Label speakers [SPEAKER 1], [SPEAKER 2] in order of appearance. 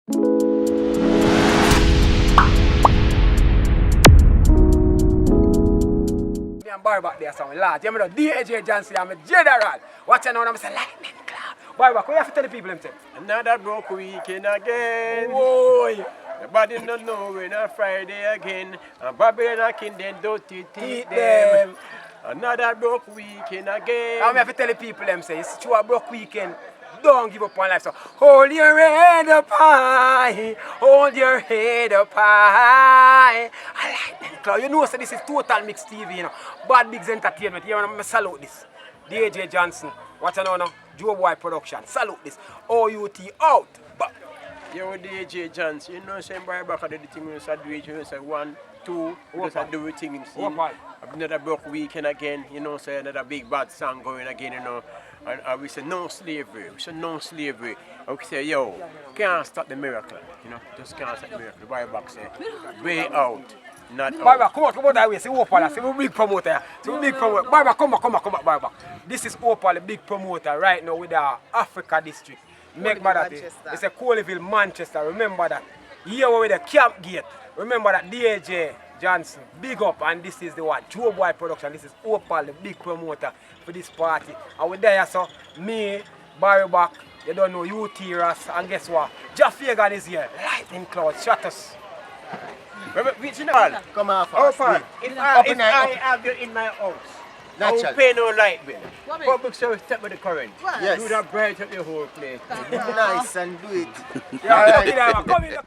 [SPEAKER 1] Bar back there, some lad. You know, DJ Johnson, I'm a general. Watch out now, I'm a lightning cloud. Bar back, what you have to tell the people them?
[SPEAKER 2] Another broke weekend again.
[SPEAKER 1] Whoa.
[SPEAKER 2] Nobody don't know when a Friday again. And Babylon King then don't teach them. Another broke weekend again.
[SPEAKER 1] I have to tell the people them say it's true a broke weekend. Don't give up on life. So hold your head up high. Hold your head up high. I like that cloud. You know, so this is Total Mix TV, you know. Bad Bigs Entertainment. You know, I salute this. DJ Johnson. What's on now? Joe Boy Production. Salute this. OUT out. But
[SPEAKER 2] yo, DJ Johnson, you know, saying by back at the thing, you say do it, you say 1, 2, you just do everything in scene. Another broke weekend again, you know, say another big bad song going again, you know. And we say no slavery, we say no slavery. And we say, yo, can't stop the miracle, you know, just can't stop the miracle. The Bible say, way out, not out.
[SPEAKER 1] Barber, come out that way. See Opal, see we big promoter. See we big promoter. Barber, come back, Barber. This is Opal, the big promoter right now with the Afirica District. Make that it's a Coleville, Manchester. Remember that. Here with the Camp Gate. Remember that DJ Johnson, big up, and this is the one, Joe Boy Production. This is Opal, the big promoter for this party. And we're there, so me, Barry Back, you don't know, UT and guess what? Afirica is here. Lightning Cloud, Stratus.
[SPEAKER 2] Which in all?
[SPEAKER 3] Come on,
[SPEAKER 2] Opal, if I have you in my house, I will pay no light bill. Public service step with the current.
[SPEAKER 3] Yes.
[SPEAKER 2] You would have bright up your whole place.
[SPEAKER 3] Nice and do it.
[SPEAKER 1] Yeah, come in.